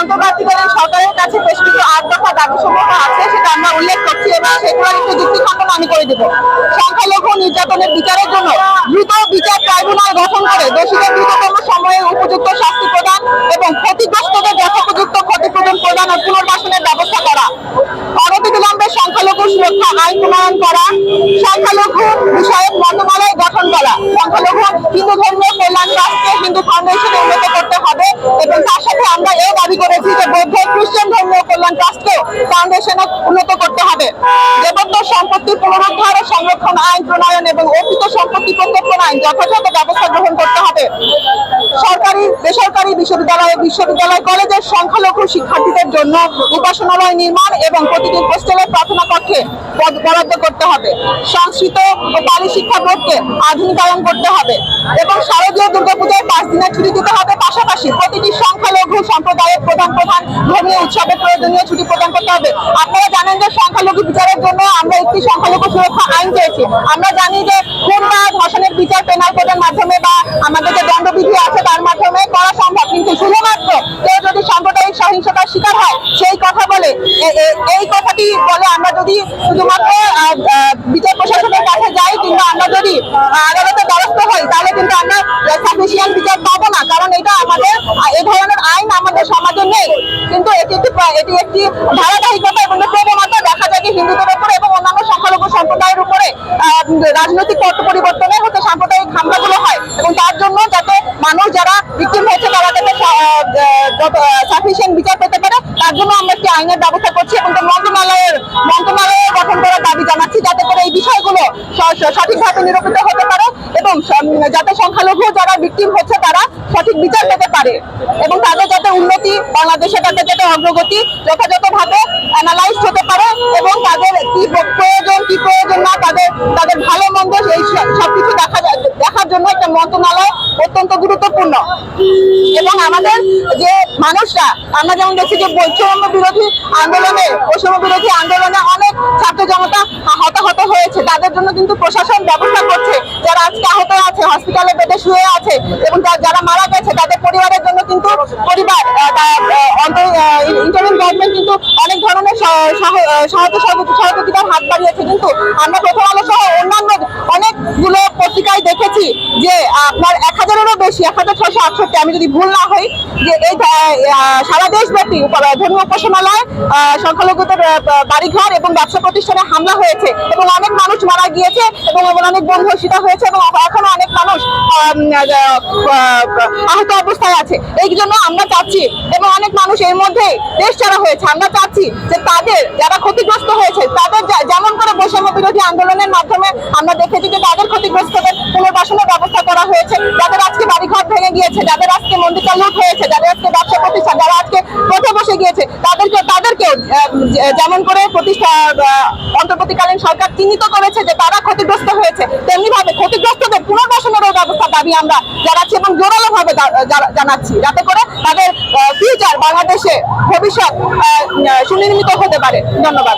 অন্তর্বর্তীকালীন সরকারের কাছে বেশ কিছু ৮ দফা দাবি সমূহ আছে, সেটা আমরা উল্লেখ করছি এবং সেগুলোর একটু যুক্তি খণ্ডন আমি করে দেব। সংখ্যালঘু নির্যাতনের বিচারের জন্য দ্রুত বিচার ট্রাইব্যুনাল গঠন করে দোষীদের দ্রুততম সময়ে উপযুক্ত শাস্তি প্রদান এবং ক্ষতিগ্রস্তদের যথোপযুক্ত ক্ষতিপূরণ প্রদান ও পুনর্বাসনের ব্যবস্থা করা। অনতিবিলম্বে সংখ্যালঘু সুরক্ষা আইন প্রণয়ন করা। সংখ্যালঘু বিষয়ক মন্ত্রণালয় গঠন করা। সংখ্যালঘু হিন্দু ধর্মীয় কল্যাণ ট্রাস্টকে হিন্দু ফাউন্ডেশনে উন্নত করতে হবে এবং তার সাথে আমরা এও দাবি করেছি যে বৌদ্ধ খ্রিস্টান ধর্মীয় কল্যাণ ট্রাস্টকেও ফাউন্ডেশনে উন্নত করতে হবে। দেবত্ব সম্পত্তি পুনরুদ্ধার ও সংরক্ষণ আইন প্রণয়ন এবং অর্পিত সম্পত্তি প্রত্যর্পণ আইন যথাযথ ব্যবস্থা গ্রহণ করতে হবে। সরকারি বেসরকারি বিশ্ববিদ্যালয় কলেজের সংখ্যালঘু শিক্ষার্থীদের জন্য উপাসনালয় নির্মাণ এবং প্রতিটি হোস্টেলের প্রার্থনা কক্ষে বরাদ্দ করতে হবে। সংস্কৃত ও পালি শিক্ষা বোর্ডকে আধুনিকায়ন করতে হবে এবং শারদীয় দুর্গাপূজায় 5 দিনের ছুটি দিতে হবে। পাশাপাশি প্রতিটি সংখ্যালঘু সম্প্রদায়ের প্রধান ধর্মীয় উৎসবে প্রয়োজনীয় ছুটি প্রদান করতে হবে। আপনারা জানেন যে সংখ্যালঘু বিচারের জন্য আমরা একটি সংখ্যালঘু সুরক্ষা আইন চেয়েছি। আমরা জানি যে খুন বা ধর্ষণের বিচার পেনাল কোডের মাধ্যমে বা আমাদের যে দণ্ডবিধি আছে তার মাধ্যমে করা সম্ভব, কিন্তু শুধুমাত্র কেউ যদি সাম্প্রদায়িক সহিংসতার শিকার হয় সেই কথা বলে এই কথাটি বলে আমরা যদি শুধুমাত্র বিচার প্রশাসনের কাছে যাই কিংবা আমরা যদি আদালতে দ্বারস্থ হই তাহলে কিন্তু আমরা সাফিসিয়েন্ট বিচার পাবো না, কারণ এটা আমাদের এই ধরনের আইন আমাদের সমাজে নেই। কিন্তু এটি একটি ধারাবাহিকতা এবং প্রবণতা দেখা যায় হিন্দুদের উপরে এবং অন্যান্য সংখ্যালঘু সম্প্রদায়ের উপরে রাজনৈতিক পট পরিবর্তনে হচ্ছে সাম্প্রদায়িক হামলাগুলো হয় এবং তার জন্য যাতে মানুষ যারা ভিকটিম হয়েছে তারা যাতে সাফিসিয়েন্ট বিচার পেতে পারে তার জন্য আমরা একটি আইনের ব্যবস্থা করছি এবং মন্ত্রণালয় গঠন করার দাবি জানাচ্ছি, যাতে করে এই বিষয়গুলো সঠিকভাবে নিরূপিত হতে পারে এবং যাতে সংখ্যালঘু যারা ভিকটিম হচ্ছে তারা সঠিক বিচার পেতে পারে এবং তাদের যাতে উন্নতি বাংলাদেশে তাদের যাতে অগ্রগতি যথাযথভাবে অ্যানালাইজ হতে পারে এবং তাদের কি প্রয়োজন না তাদের ভালো মন্দ এই সবকিছু দেখার জন্য একটা মন্ত্রণালয় অত্যন্ত গুরুত্বপূর্ণ। এবং আমাদের যে মানুষরা আমরা যেমন দেখছি যে বৈষম্য বিরোধী আন্দোলনে অনেক ছাত্র জনতা হতাহত হয়েছে, তাদের জন্য কিন্তু প্রশাসন ব্যবস্থা করছে। যারা আজকে আহত আছে, হসপিটালে বেডে শুয়ে আছে এবং যারা মারা গেছে তাদের পরিবারের জন্য কিন্তু ইন্টারিম গভর্নমেন্ট কিন্তু অনেক ধরনের সহযোগিতার হাত বাড়িয়েছে। কিন্তু আমরা প্রথম আলো সহ অন্যান্য অনেকগুলো পত্রিকায় দেখেছি যে আপনার 1000-এরও বেশি 1668 আমি যদি ভুল না হই যে এই সারা দেশব্যাপী ধর্মীয় উপাসনালয় সংখ্যালঘুদের বাড়িঘর এবং ব্যবসা প্রতিষ্ঠানে হামলা হয়েছে এবং অনেক মানুষ মারা গিয়েছে এবং অনেক বন্ধুষিতা হয়েছে এবং এখনো অনেক মানুষ আহত অবস্থায় আছে। এই জন্য আমরা চাচ্ছি এবং অনেক মানুষ এর মধ্যে দেশ ছাড়া হয়েছে, আমরা চাচ্ছি যে তাদের যারা ক্ষতিগ্রস্ত হয়েছে তাদের যেমন করে বৈষম্য বিরোধী আন্দোলনের মাধ্যমে আমরা দেখেছি যে তাদের ক্ষতিগ্রস্তদের পুনর্বাসনের ব্যবস্থা করা হয়েছে, যাদের আজকে বাড়িঘর ভেঙে গিয়েছে, যাদের আজকে মন্দিরটা লুট হয়েছে, যাদের আজকে ব্যবসা প্রতিষ্ঠান যারা আজকে পথে বসে গিয়েছে তাদেরকেও যেমন করে অন্তর্বর্তীকালীন সরকার চিহ্নিত করেছে যে তারা ক্ষতিগ্রস্ত হয়েছে, তেমনি ভাবে ক্ষতিগ্রস্তদের পুনর্বাসনেরও ব্যবস্থা দাবি আমরা জানাচ্ছি এবং জোরালো ভাবে জানাচ্ছি, যাতে করে তাদের ফিউচার বাংলাদেশে ভবিষ্যৎ সুনির্মিত হতে পারে। ধন্যবাদ।